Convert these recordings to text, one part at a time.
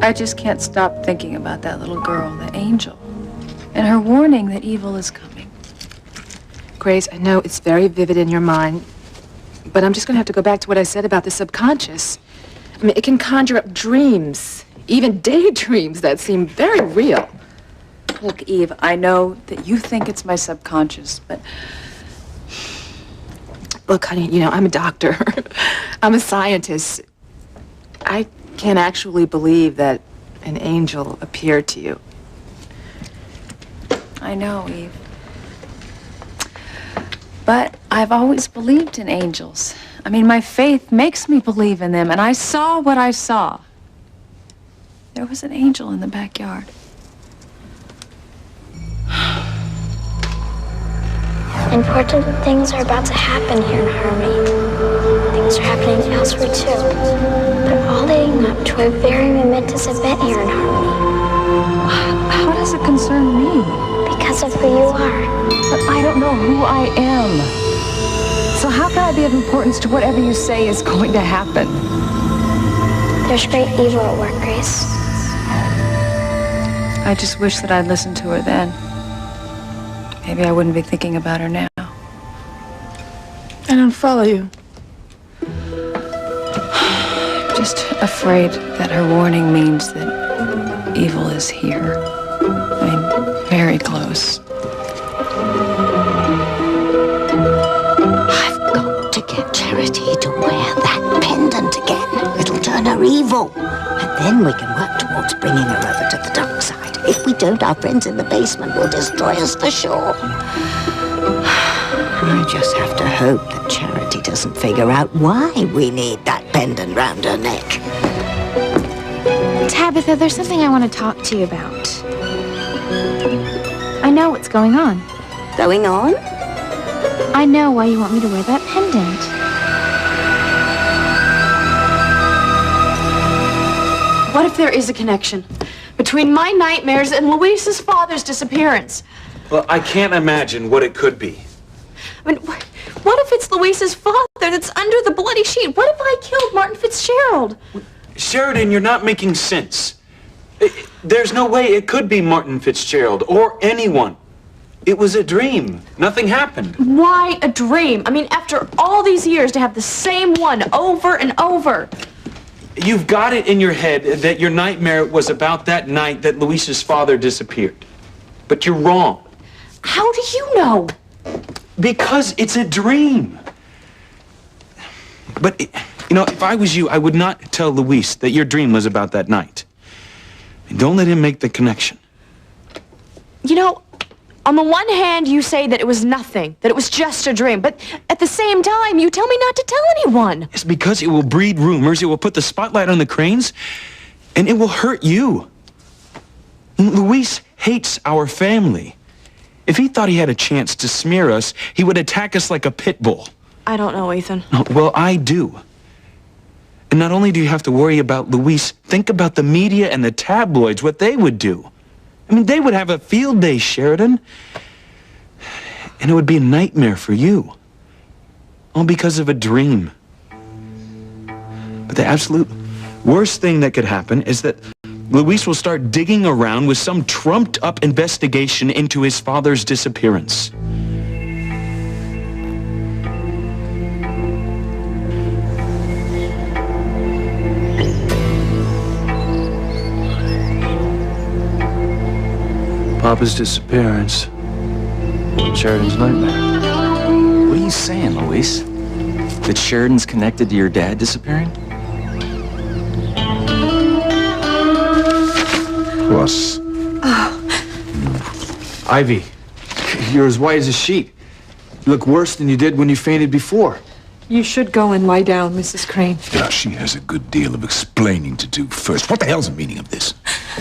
I just can't stop thinking about that little girl, the angel, and her warning that evil is coming. Grace, I know it's very vivid in your mind, but I'm just going to have to go back to what I said about the subconscious. I mean, it can conjure up dreams, even daydreams that seem very real. Look, Eve, I know that you think it's my subconscious, but... Look, honey, you know, I'm a doctor. I'm a scientist. I can't actually believe that an angel appeared to you. I know, Eve. But I've always believed in angels. I mean, my faith makes me believe in them, and I saw what I saw. There was an angel in the backyard. Important things are about to happen here in Harmony. Things are happening elsewhere too. They're all leading up to a very momentous event here in Harmony. How does it concern me? Because of who you are. But I don't know who I am. So how can I be of importance to whatever you say is going to happen? There's great evil at work, Grace. I just wish that I'd listened to her then. Maybe I wouldn't be thinking about her now. I don't follow you. I'm just afraid that her warning means that evil is here. I mean, very close. I've got to get Charity to wear that pendant again. It'll turn her evil. And then we can work towards bringing her over to the dark side. If we don't, our friends in the basement will destroy us for sure. I just have to hope that Charity doesn't figure out why we need that pendant round her neck. Tabitha, there's something I want to talk to you about. I know what's going on. Going on? I know why you want me to wear that pendant. What if there is a connection between my nightmares and Luis's father's disappearance? Well, I can't imagine what it could be. I mean, what if it's Luis's father that's under the bloody sheet? What if I killed Martin Fitzgerald? Sheridan, you're not making sense. There's no way it could be Martin Fitzgerald or anyone. It was a dream. Nothing happened. Why a dream? I mean, after all these years to have the same one over and over. You've got it in your head that your nightmare was about that night that Luis's father disappeared. But you're wrong. How do you know? Because it's a dream. But, you know, if I was you, I would not tell Luis that your dream was about that night. And don't let him make the connection. You know, on the one hand, you say that it was nothing, that it was just a dream. But at the same time, you tell me not to tell anyone. It's because it will breed rumors, it will put the spotlight on the Cranes, and it will hurt you. Luis hates our family. If he thought he had a chance to smear us, he would attack us like a pit bull. I don't know, Ethan. Well, I do. And not only do you have to worry about Luis, think about the media and the tabloids, what they would do. I mean, they would have a field day, Sheridan. And it would be a nightmare for you. All because of a dream. But the absolute worst thing that could happen is that Luis will start digging around with some trumped-up investigation into his father's disappearance. Papa's disappearance. Sheridan's nightmare. What are you saying, Luis? That Sheridan's connected to your dad disappearing? Plus. Ivy, you're as white as a sheet. You look worse than you did when you fainted before. You should go and lie down, Mrs. Crane. Yeah, she has a good deal of explaining to do first. What the hell's the meaning of this?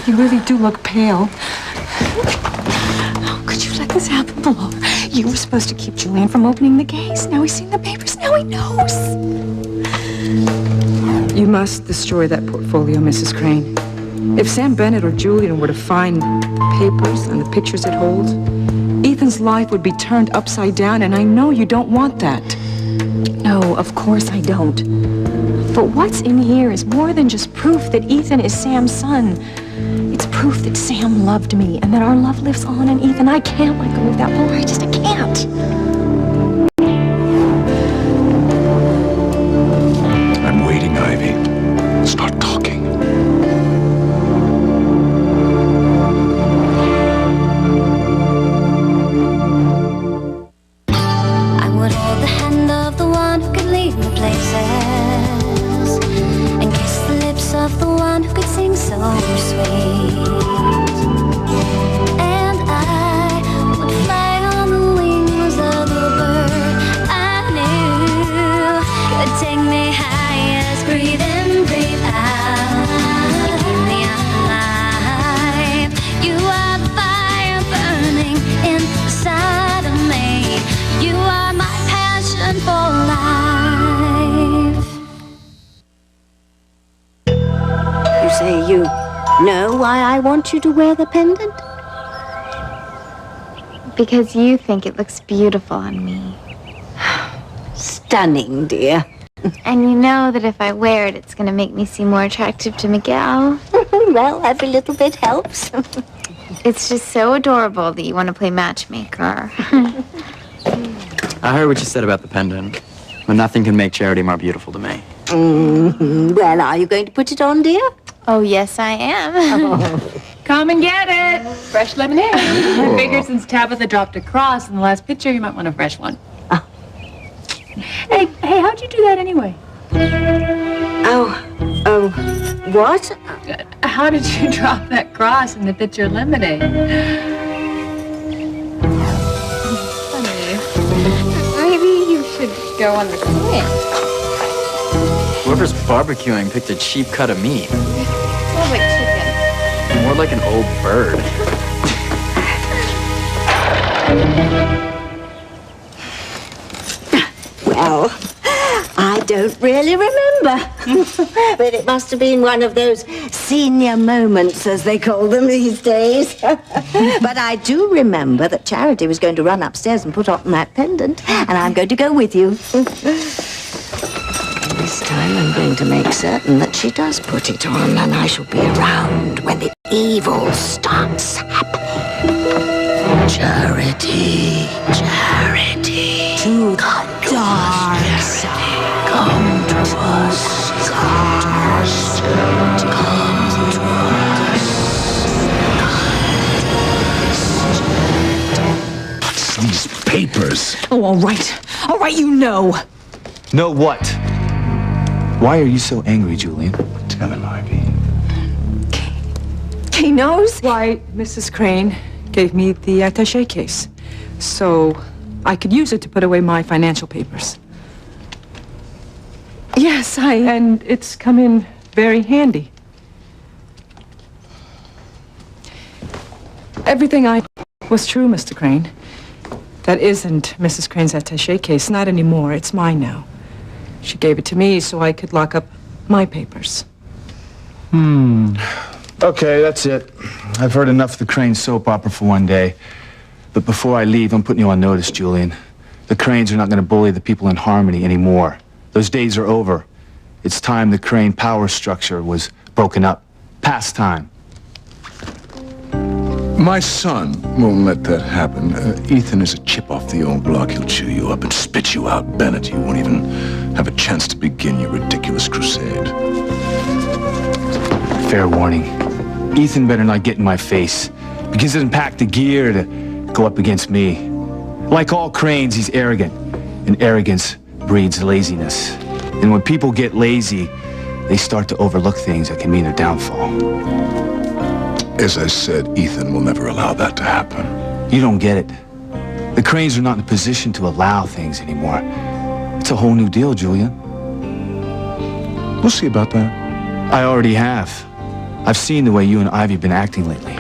You really do look pale. How could you let this happen, below? You were supposed to keep Julian from opening the case. Now he's seen the papers. Now he knows. You must destroy that portfolio, Mrs. Crane. If Sam Bennett or Julian were to find papers and the pictures it holds, Ethan's life would be turned upside down, and I know you don't want that. No, of course I don't. But what's in here is more than just proof that Ethan is Sam's son. It's proof that Sam loved me and that our love lives on in Ethan. I can't let go of that boy. I can't. I'm waiting, Ivy. Start talking. I would hold the hand of the one who could lead me places and kiss the lips of the one who could sing so sweet. And I would fly on the wings of the bird I knew could take me high as breathe in, breathe out. Keep me alive. You are the fire burning inside of me. You are my passion for life. You say you know why I want you to wear the pendant? Because you think it looks beautiful on me. Stunning, dear. And you know that if I wear it, it's going to make me seem more attractive to Miguel. Well, every little bit helps. It's just so adorable that you want to play matchmaker. I heard what you said about the pendant, but nothing can make Charity more beautiful to me. Well, are you going to put it on, dear? Oh, yes, I am. Come and get it. Fresh lemonade. I figure since Tabitha dropped a cross in the last picture, you might want a fresh one. Hey, how'd you do that anyway? Oh, what? How did you drop that cross in the picture of lemonade? Maybe you should go on the swing. Whoever's barbecuing picked a cheap cut of meat. Smells like chicken. More like an old bird. Well, I don't really remember. But it must have been one of those senior moments, as they call them these days. But I do remember that Charity was going to run upstairs and put on that pendant, and I'm going to go with you. This time I'm going to make certain that she does put it on, and I shall be around when the evil starts happening. Charity, Charity, to the dark side. Come to us, come to us. What's these papers? Oh, all right, you know. Know what? Why are you so angry, Julian? Tell him, Ivy. He knows. Why, Mrs. Crane gave me the attaché case, so I could use it to put away my financial papers. Yes, and it's come in very handy. Everything I was true, Mr. Crane. That isn't Mrs. Crane's attaché case, not anymore. It's mine now. She gave it to me so I could lock up my papers. Okay, that's it. I've heard enough of the Crane soap opera for one day. But before I leave, I'm putting you on notice, Julian. The Cranes are not going to bully the people in Harmony anymore. Those days are over. It's time the Crane power structure was broken up. Past time. My son won't let that happen. Ethan is a chip off the old block. He'll chew you up and spit you out, Bennett. You won't even have a chance to begin your ridiculous crusade. Fair warning. Ethan better not get in my face, because he doesn't pack the gear to go up against me. Like all Cranes, he's arrogant, and arrogance breeds laziness. And when people get lazy, they start to overlook things that can mean their downfall. As I said, Ethan will never allow that to happen. You don't get it. The Cranes are not in a position to allow things anymore. It's a whole new deal, Julian. We'll see about that. I already have. I've seen the way you and Ivy have been acting lately.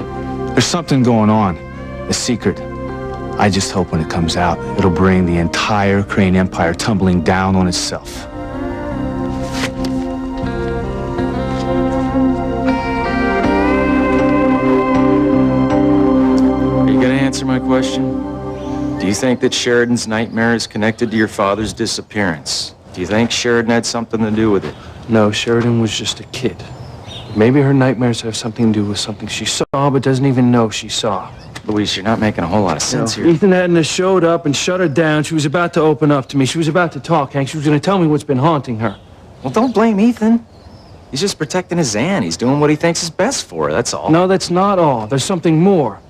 There's something going on, a secret. I just hope when it comes out, it'll bring the entire Crane Empire tumbling down on itself. Are you gonna answer my question? Do you think that Sheridan's nightmare is connected to your father's disappearance? Do you think Sheridan had something to do with it? No, Sheridan was just a kid. Maybe her nightmares have something to do with something she saw, but doesn't even know she saw. Luis, you're not making a whole lot of sense here. Ethan hadn't have showed up and shut her down. She was about to open up to me. She was about to talk, Hank. She was going to tell me what's been haunting her. Well, don't blame Ethan. He's just protecting his Anne. He's doing what he thinks is best for her, that's all. No, that's not all. There's something more.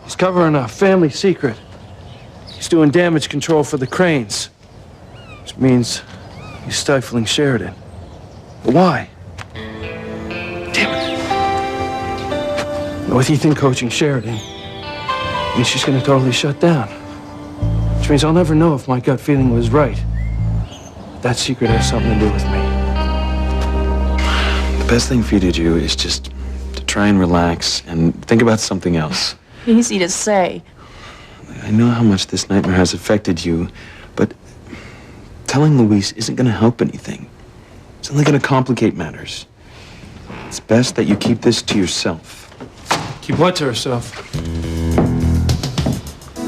He's covering a family secret. He's doing damage control for the Cranes. Which means he's stifling Sheridan. But why? Damn it. With Ethan coaching Sheridan, means she's gonna totally shut down. Which means I'll never know if my gut feeling was right. That secret has something to do with me. The best thing for you to do is just to try and relax and think about something else. Easy to say. I know how much this nightmare has affected you, but telling Luis isn't going to help anything. It's only going to complicate matters. It's best that you keep this to yourself. Keep what to herself?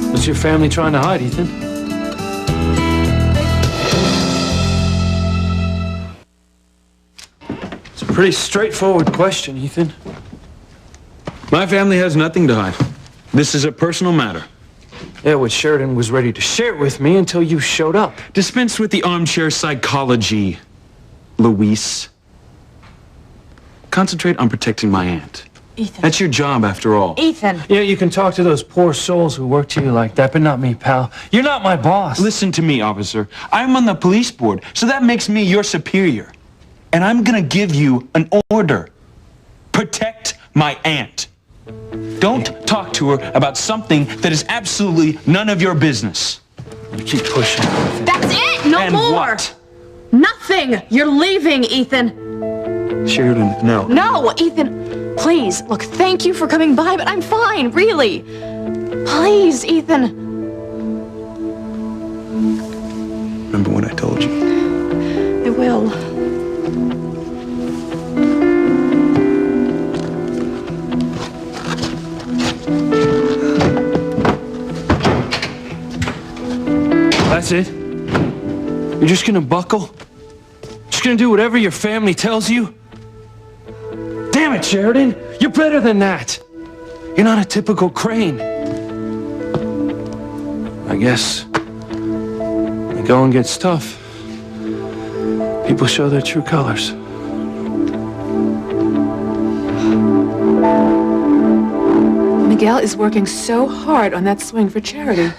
What's your family trying to hide, Ethan? It's a pretty straightforward question, Ethan. My family has nothing to hide. This is a personal matter. Yeah, what Sheridan was ready to share it with me until you showed up. Dispense with the armchair psychology, Luis. Concentrate on protecting my aunt. Ethan. That's your job, after all. Ethan. Yeah, you can talk to those poor souls who work to you like that, but not me, pal. You're not my boss. Listen to me, officer. I'm on the police board, so that makes me your superior. And I'm gonna give you an order. Protect my aunt. Don't talk to her about something that is absolutely none of your business. You keep pushing. That's it! No And more! what? Nothing! You're leaving, Ethan! Sheridan, no. No, Ethan, please. Look, thank you for coming by, but I'm fine, really. Please, Ethan. Remember what I told you? I will. That's it? You're just gonna buckle? Just gonna do whatever your family tells you? Damn it, Sheridan! You're better than that! You're not a typical Crane. I guess when the going gets tough, people show their true colors. Miguel is working so hard on that swing for Charity.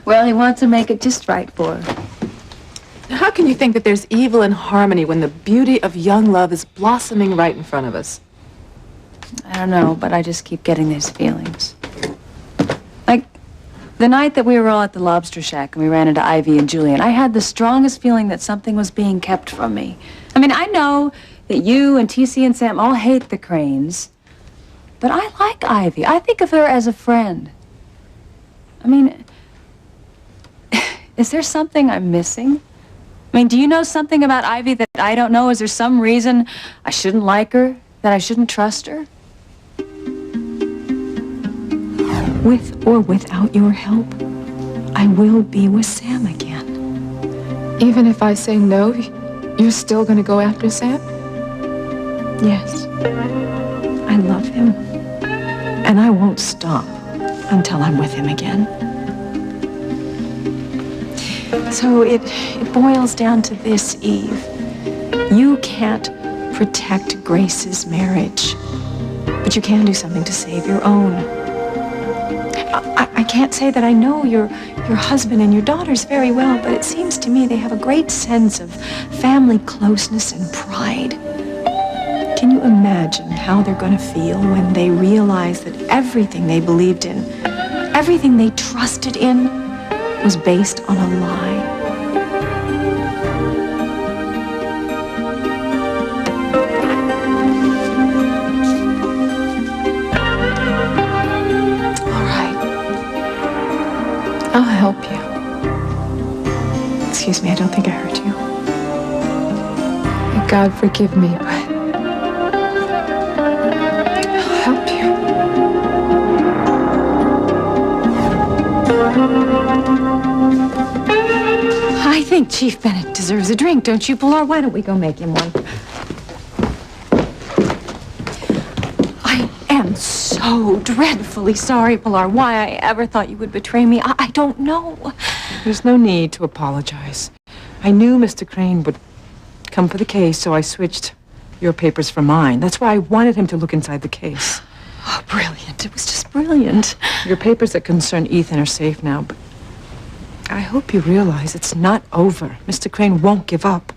Well, he wants to make it just right for her. How can you think that there's evil in harmony when the beauty of young love is blossoming right in front of us? I don't know, but I just keep getting these feelings. Like, the night that we were all at the Lobster Shack and we ran into Ivy and Julian, I had the strongest feeling that something was being kept from me. I mean, I know that you and TC and Sam all hate the Cranes, but I like Ivy. I think of her as a friend. I mean, is there something I'm missing? I mean, do you know something about Ivy that I don't know? Is there some reason I shouldn't like her? That I shouldn't trust her? With or without your help, I will be with Sam again. Even if I say no, you're still going to go after Sam? Yes. I love him. And I won't stop until I'm with him again. So it boils down to this, Eve. You can't protect Grace's marriage, but you can do something to save your own. I can't say that I know your husband and your daughters very well, but it seems to me they have a great sense of family closeness and pride. Can you imagine how they're going to feel when they realize that everything they believed in, everything they trusted in, was based on a lie? I'll help you. Excuse me, I don't think I hurt you. May God forgive me, but I'll help you. I think Chief Bennett deserves a drink, don't you, Pilar? Why don't we go make him one? I am so dreadfully sorry, Pilar. Why I ever thought you would betray me, I don't know. There's no need to apologize. I knew Mr. Crane would come for the case, so I switched your papers for mine. That's why I wanted him to look inside the case. Oh, brilliant. It was just brilliant. Your papers that concern Ethan are safe now, but I hope you realize it's not over. Mr. Crane won't give up.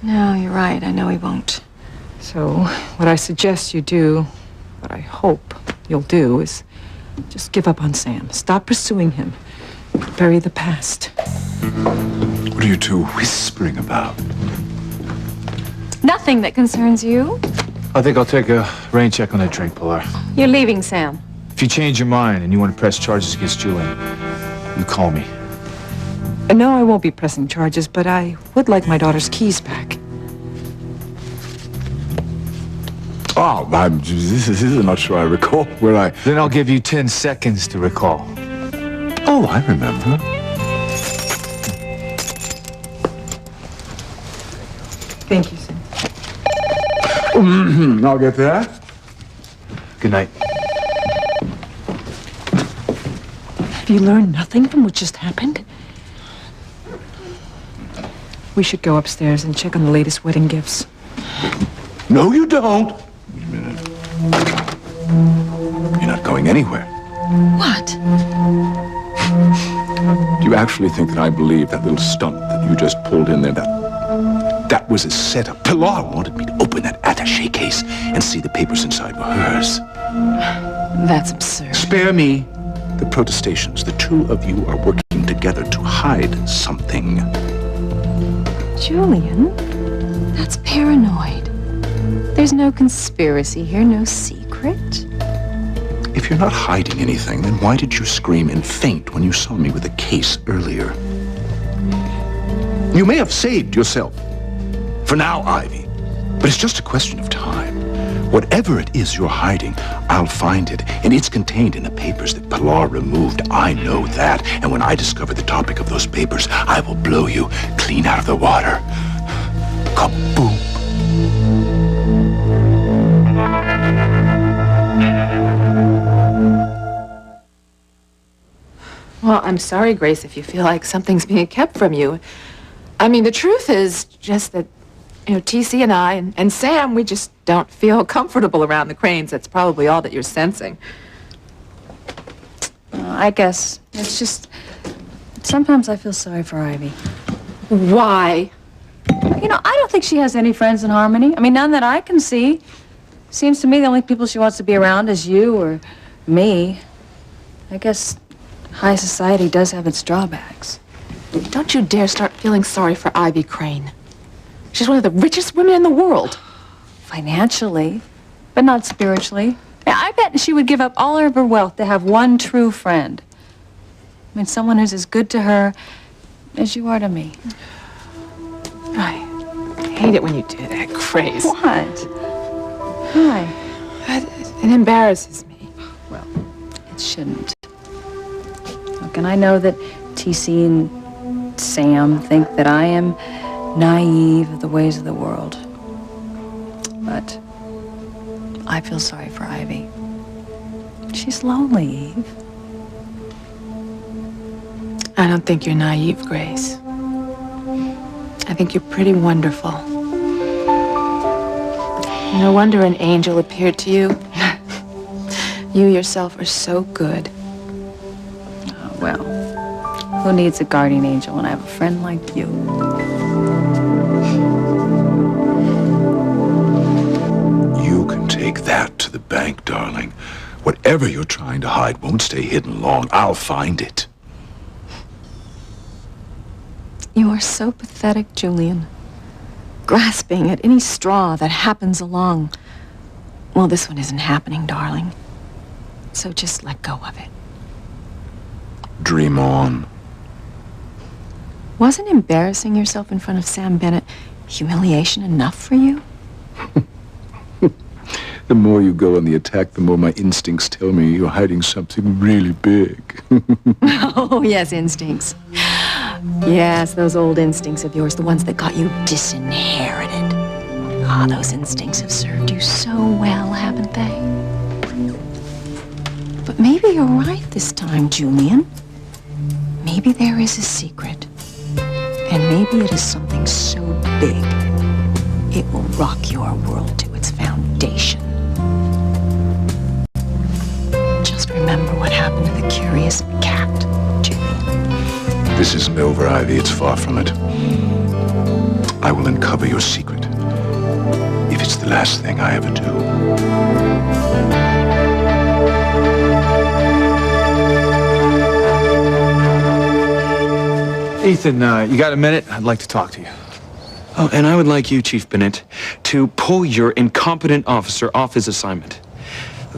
No, you're right. I know he won't. So, what I suggest you do, what I hope you'll do, is just give up on Sam. Stop pursuing him. Bury the past. What are you two whispering about? Nothing that concerns you. I think I'll take a rain check on that drink, Pilar. You're leaving, Sam. If you change your mind and you want to press charges against Julian, you call me. No, I won't be pressing charges, but I would like my daughter's keys back. Oh, this is not sure I recall where I... Then I'll give you 10 seconds to recall. Oh, I remember. Thank you, Sam. I'll get that. Good night. Have you learned nothing from what just happened? We should go upstairs and check on the latest wedding gifts. No, you don't. Wait a minute. You're not going anywhere. What? Do you actually think that I believe that little stunt that you just pulled in there, that was a setup? Pilar wanted me to open that attaché case and see the papers inside were hers. That's absurd. Spare me the protestations. The two of you are working together to hide something. Julian, that's paranoid. There's no conspiracy here, no secret. If you're not hiding anything, then why did you scream and faint when you saw me with a case earlier? You may have saved yourself. For now, Ivy. But it's just a question of time. Whatever it is you're hiding, I'll find it. And it's contained in the papers that Pilar removed. I know that. And when I discover the topic of those papers, I will blow you clean out of the water. Kaboom. Well, I'm sorry, Grace, if you feel like something's being kept from you. I mean, the truth is just that, TC and I and Sam, we just don't feel comfortable around the Cranes. That's probably all that you're sensing. I guess it's just... Sometimes I feel sorry for Ivy. Why? I don't think she has any friends in Harmony. I mean, none that I can see. Seems to me the only people she wants to be around is you or me. I guess high society does have its drawbacks. Don't you dare start feeling sorry for Ivy Crane. She's one of the richest women in the world. Financially, but not spiritually. I bet she would give up all of her wealth to have one true friend. I mean, someone who's as good to her as you are to me. I hate it when you do that, Grace. What? Why? It embarrasses me. Well, it shouldn't. Look, and I know that TC and Sam think that I am naive of the ways of the world. But I feel sorry for Ivy. She's lonely, Eve. I don't think you're naive, Grace. I think you're pretty wonderful. No wonder an angel appeared to you. You yourself are so good. Oh, well, who needs a guardian angel when I have a friend like you? You can take that to the bank, darling. Whatever you're trying to hide won't stay hidden long. I'll find it. You are so pathetic, Julian. Grasping at any straw that happens along. Well, this one isn't happening, darling. So just let go of it. Dream on. Wasn't embarrassing yourself in front of Sam Bennett humiliation enough for you? The more you go on the attack, the more my instincts tell me you're hiding something really big. Oh, yes, instincts. Yes, those old instincts of yours, the ones that got you disinherited. Ah, those instincts have served you so well, haven't they? But maybe you're right this time, Julian. Maybe there is a secret. And maybe it is something so big, it will rock your world to its foundation. Just remember what happened to the curious cat, Julian. This isn't over, Ivy. It's far from it. I will uncover your secret. If it's the last thing I ever do. Ethan, you got a minute? I'd like to talk to you. Oh, and I would like you, Chief Bennett, to pull your incompetent officer off his assignment.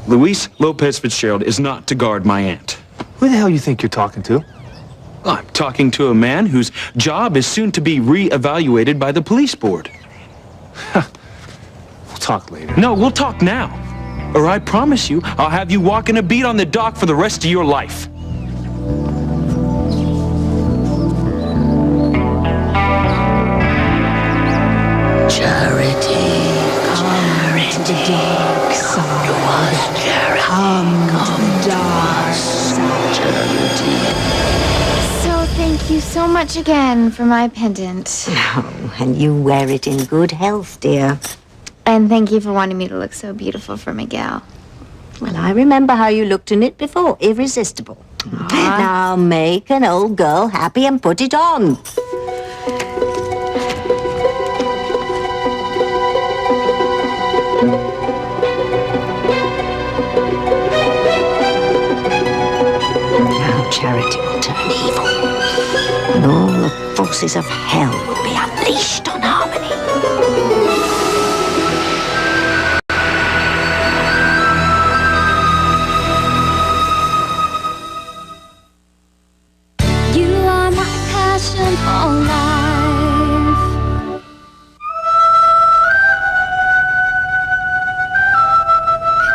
Luis Lopez Fitzgerald is not to guard my aunt. Who the hell you think you're talking to? I'm talking to a man whose job is soon to be re-evaluated by the police board. We'll talk later. No, we'll talk now. Or I promise you, I'll have you walking a beat on the dock for the rest of your life. So thank you so much again for my pendant. Oh, and you wear it in good health, dear. And thank you for wanting me to look so beautiful for Miguel. Well, I remember how you looked in it before. Irresistible. Now make an old girl happy and put it on. Now Charity will turn evil, and all the forces of hell will be unleashed on Harmony. You are my passion for life.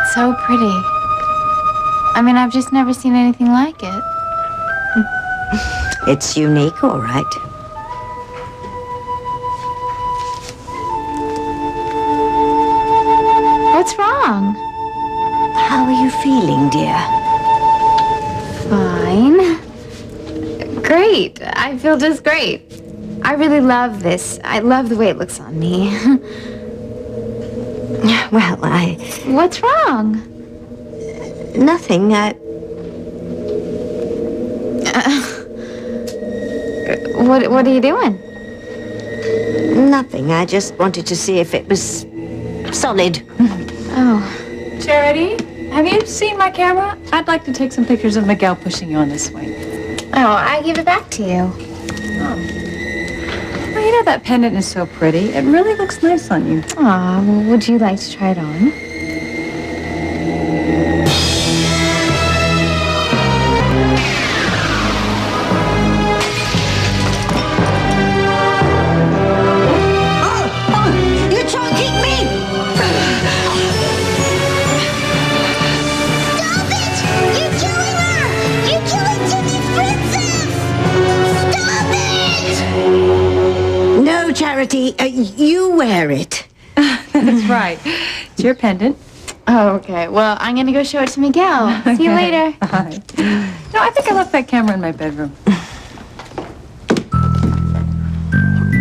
It's so pretty. I mean, I've just never seen anything like it. It's unique, all right. What's wrong? How are you feeling, dear? Fine. Great. I feel just great. I really love this. I love the way it looks on me. Well, What's wrong? Nothing. What are you doing? Nothing. I just wanted to see if it was solid. Oh. Charity, have you seen my camera? I'd like to take some pictures of Miguel pushing you on this swing. Oh, I give it back to you. Oh. Well, you know that pendant is so pretty. It really looks nice on you. Aw, well, would you like to try it on? You're choking me! Stop it! You're killing her! You're killing Timmy's princess! Stop it! No, Charity, you wear it. That's right. It's your pendant. Oh, okay. Well, I'm gonna go show it to Miguel. See you later. Bye. No, I think I left that camera in my bedroom. What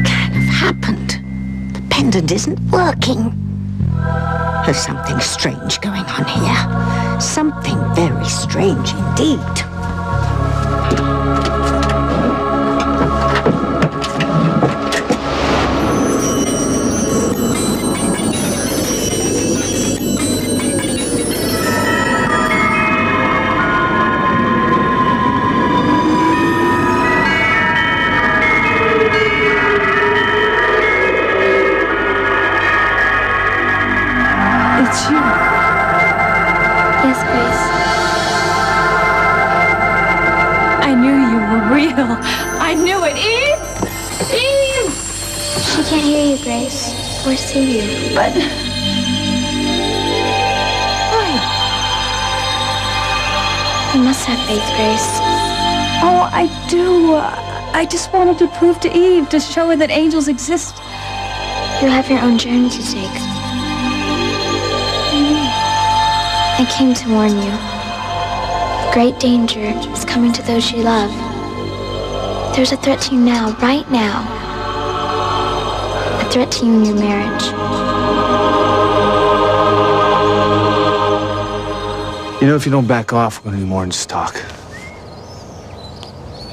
kind of happened? The pendant isn't working. There's something strange going on here. Something very strange indeed. It's you. Yes, Grace. I knew you were real. I knew it. Eve! Eve! She can't hear you, Grace, or see you. But... You must have faith, Grace. Oh, I do. I just wanted to prove to Eve, to show her that angels exist. You have your own journey to take. I came to warn you. Great danger is coming to those you love. There's a threat to you now, right now. A threat to you in your marriage. You know, if you don't back off, we're gonna do more than just talk.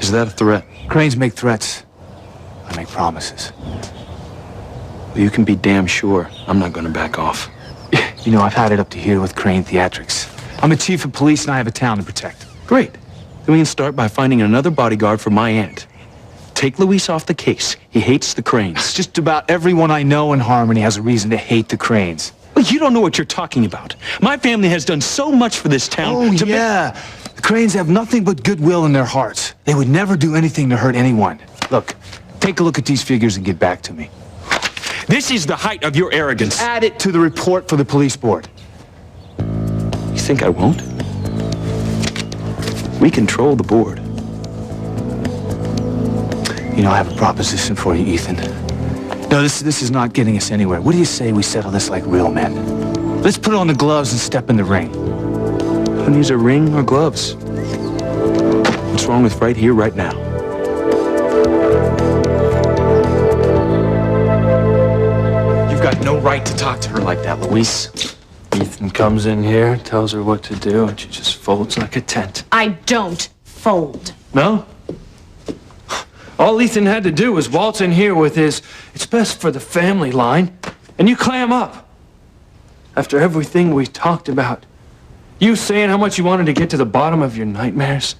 Is that a threat? Cranes make threats. I make promises. Well, you can be damn sure I'm not gonna back off. You know, I've had it up to here with Crane Theatrics. I'm a chief of police and I have a town to protect. Great. Then we can start by finding another bodyguard for my aunt. Take Luis off the case. He hates the Cranes. Just about everyone I know in Harmony has a reason to hate the Cranes. Well, you don't know what you're talking about. My family has done so much for this town. Oh, yeah. The Cranes have nothing but goodwill in their hearts. They would never do anything to hurt anyone. Look, take a look at these figures and get back to me. This is the height of your arrogance. Add it to the report for the police board. You think I won't? We control the board. You know, I have a proposition for you, Ethan. No, this is not getting us anywhere. What do you say we settle this like real men? Let's put on the gloves and step in the ring. Who needs a ring or gloves? What's wrong with right here, right now? You've got no right to talk to her like that, Luis. Ethan comes in here, tells her what to do, and she just folds like a tent. I don't fold. No? All Ethan had to do was waltz in here with his, "It's best for the family" line, and you clam up. After everything we talked about, you saying how much you wanted to get to the bottom of your nightmares,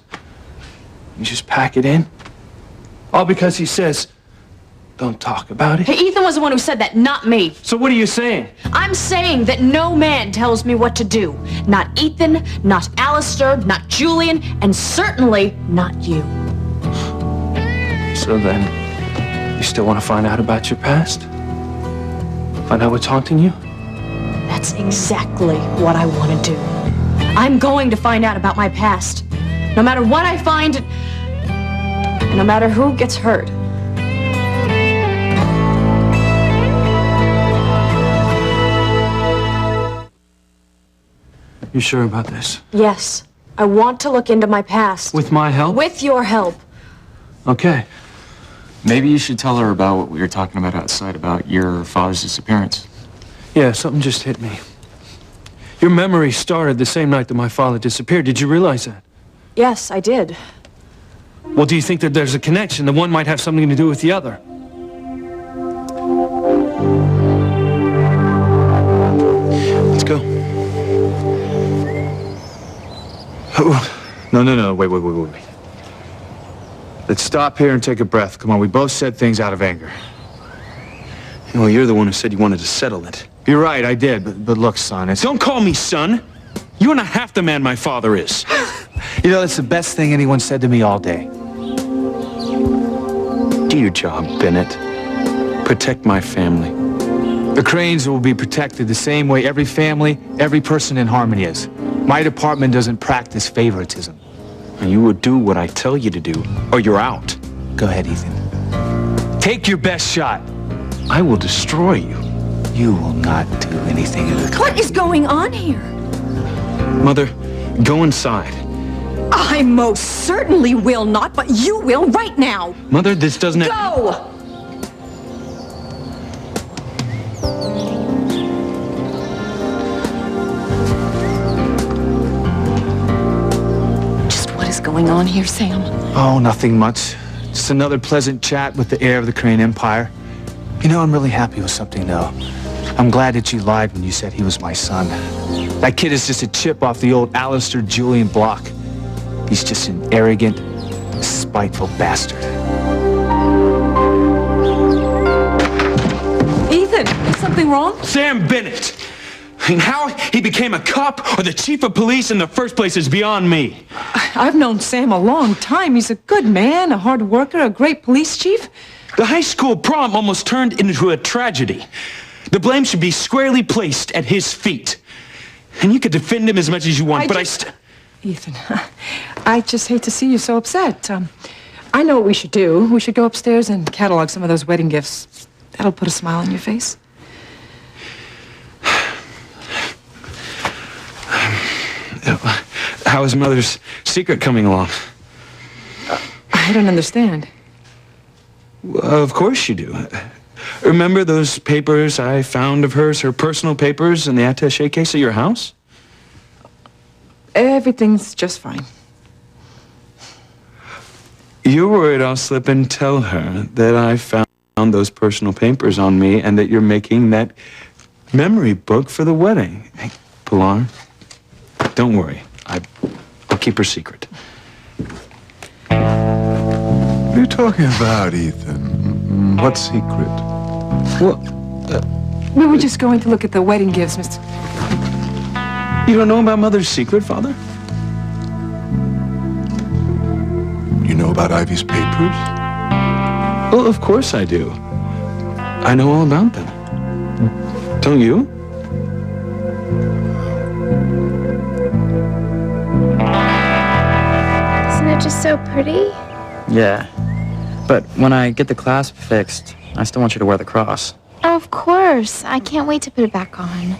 you just pack it in. All because he says, "Don't talk about it." Hey, Ethan was the one who said that, not me. So what are you saying? I'm saying that no man tells me what to do. Not Ethan, not Alistair, not Julian, and certainly not you. So then, you still want to find out about your past? Find out what's haunting you? That's exactly what I want to do. I'm going to find out about my past. No matter what I find, and no matter who gets hurt. You sure about this? Yes, I want to look into my past. With my help? With your help. Okay. Maybe you should tell her about what we were talking about outside, about your father's disappearance. Yeah, something just hit me. Your memory started the same night that my father disappeared. Did you realize that? Yes, I did. Well, do you think that there's a connection, that one might have something to do with the other? Let's go. No, wait. Let's stop here and take a breath. Come on, we both said things out of anger. Well, you're the one who said you wanted to settle it. You're right, I did, but look, son, it's... Don't call me son. You're not half the man my father is. You know, that's the best thing anyone said to me all day. Do your job, Bennett. Protect my family. The Cranes will be protected the same way every family, every person in Harmony is. My department doesn't practice favoritism. And you will do what I tell you to do, or you're out. Go ahead, Ethan. Take your best shot. I will destroy you. You will not do anything of the kind. What is going on here? Mother, go inside. I most certainly will not, but you will right now. Mother, this doesn't... Go! Going on here, Sam? Oh, nothing much. Just another pleasant chat with the heir of the Crane Empire. You know, I'm really happy with something, though. I'm glad that you lied when you said he was my son. That kid is just a chip off the old Alistair Julian block. He's just an arrogant, spiteful bastard. Ethan, is something wrong? Sam Bennett! And how he became a cop or the chief of police in the first place is beyond me. I've known Sam a long time. He's a good man, a hard worker, a great police chief. The high school prom almost turned into a tragedy. The blame should be squarely placed at his feet. And you could defend him as much as you want, Ethan, I just hate to see you so upset. I know what we should do. We should go upstairs and catalog some of those wedding gifts. That'll put a smile on your face. How is Mother's secret coming along? I don't understand. Well, of course you do. Remember those papers I found of hers, her personal papers in the attaché case at your house? Everything's just fine. You're worried I'll slip and tell her that I found those personal papers on me and that you're making that memory book for the wedding. Hey, Pilar, don't worry. I'll keep her secret. What are you talking about, Ethan? What secret? Well, We were just going to look at the wedding gifts, Mr. you don't know about Mother's secret, Father? You know about Ivy's papers? Well, of course I do. I know all about them. Don't you? Isn't it just so pretty? Yeah. But when I get the clasp fixed, I still want you to wear the cross. Of course. I can't wait to put it back on.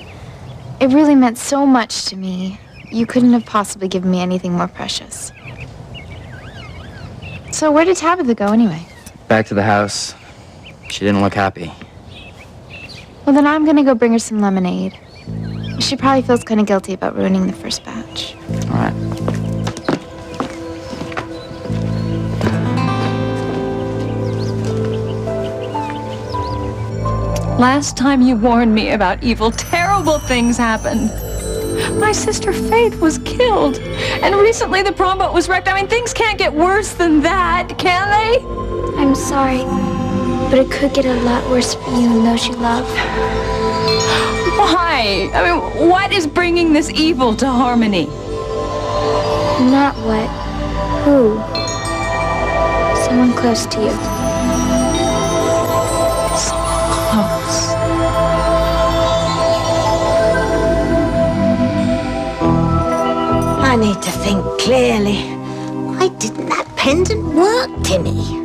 It really meant so much to me. You couldn't have possibly given me anything more precious. So where did Tabitha go anyway? Back to the house. She didn't look happy. Well, then I'm gonna go bring her some lemonade. She probably feels kind of guilty about ruining the first batch. All right. Last time you warned me about evil, terrible things happened. My sister Faith was killed. And recently the prom boat was wrecked. I mean, things can't get worse than that, can they? I'm sorry, but it could get a lot worse for you and those you love. Why? I mean, what is bringing this evil to Harmony? Not what. Who? Someone close to you. Close. I need to think clearly. Why didn't that pendant work, Timmy?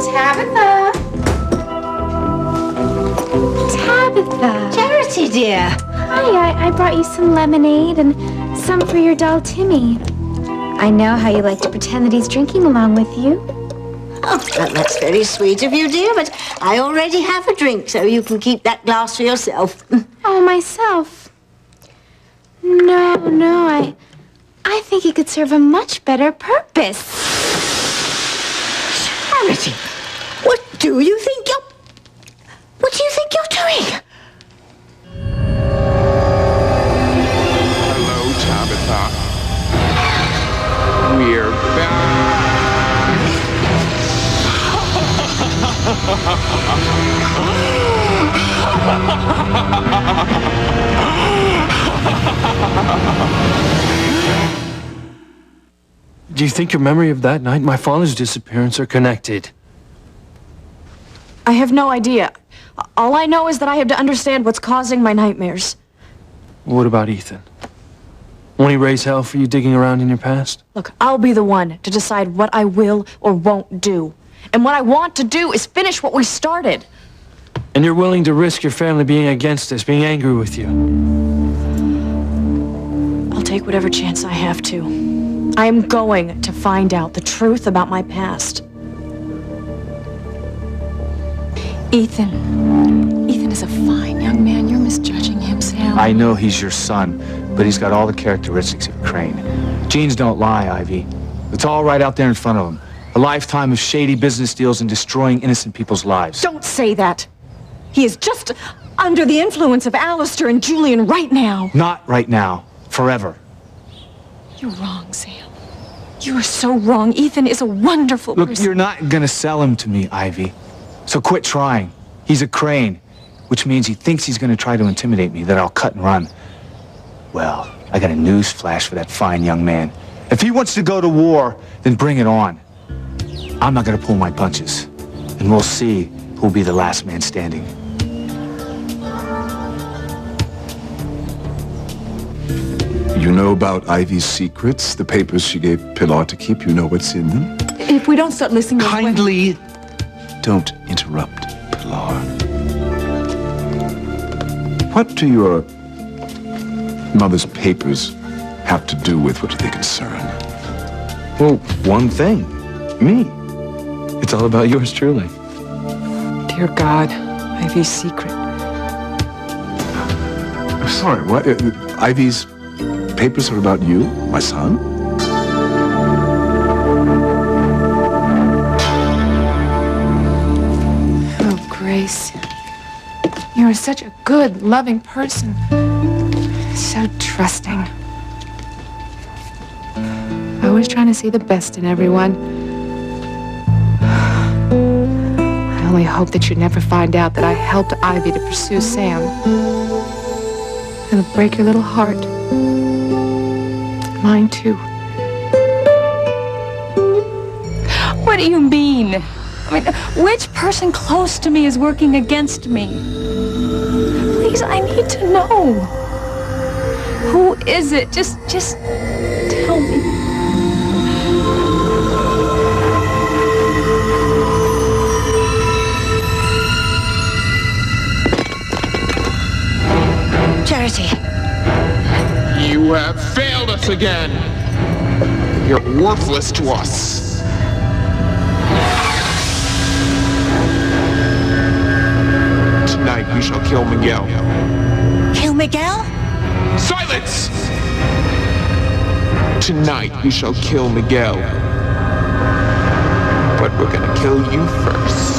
Tabitha! Tabitha! Charity, dear. Hi, I brought you some lemonade and some for your doll Timmy. I know how you like to pretend that he's drinking along with you. Oh, well, that's very sweet of you, dear, but I already have a drink, so you can keep that glass for yourself. Oh, myself? No, I think it could serve a much better purpose. Charity, what do you think you're doing? Hello, Tabitha. We're back. Do you think your memory of that night and my father's disappearance are connected? I have no idea. All I know is that I have to understand what's causing my nightmares. What about Ethan? Won't he raise hell for you digging around in your past? Look, I'll be the one to decide what I will or won't do. And what I want to do is finish what we started. And you're willing to risk your family being against us, being angry with you? I'll take whatever chance I have to. I am going to find out the truth about my past. Ethan is a fine young man. You're misjudging him, Sam. I know he's your son, but he's got all the characteristics of a Crane. Genes don't lie, Ivy. It's all right out there in front of him. A lifetime of shady business deals and destroying innocent people's lives. Don't say that. He is just under the influence of Alistair and Julian right now. Not right now. Forever. You're wrong, Sam. You are so wrong. Ethan is a wonderful Look, person. you're not gonna sell him to me, Ivy. So quit trying. He's a Crane, which means he thinks he's gonna try to intimidate me, that I'll cut and run. Well, I got a news flash for that fine young man. If he wants to go to war, then bring it on. I'm not gonna pull my punches. And we'll see who'll be the last man standing. You know about Ivy's secrets, the papers she gave Pilar to keep. You know what's in them? If we don't start listening to Kindly don't interrupt, Pilar. What do your mother's papers have to do with what they concern? Well, one thing. Me. It's all about yours truly. Dear God, Ivy's secret. I'm sorry, what? Ivy's papers are about you, my son? Oh, Grace. You are such a good, loving person. So trusting. Always trying to see the best in everyone. I only hope that you never find out that I helped Ivy to pursue Sam. It'll break your little heart. Mine, too. What do you mean? I mean, which person close to me is working against me? Please, I need to know. Who is it? Just tell me. Charity. You have failed us again. You're worthless to us. Tonight we shall kill Miguel. Kill Miguel? Silence! Tonight we shall kill Miguel. But we're gonna kill you first.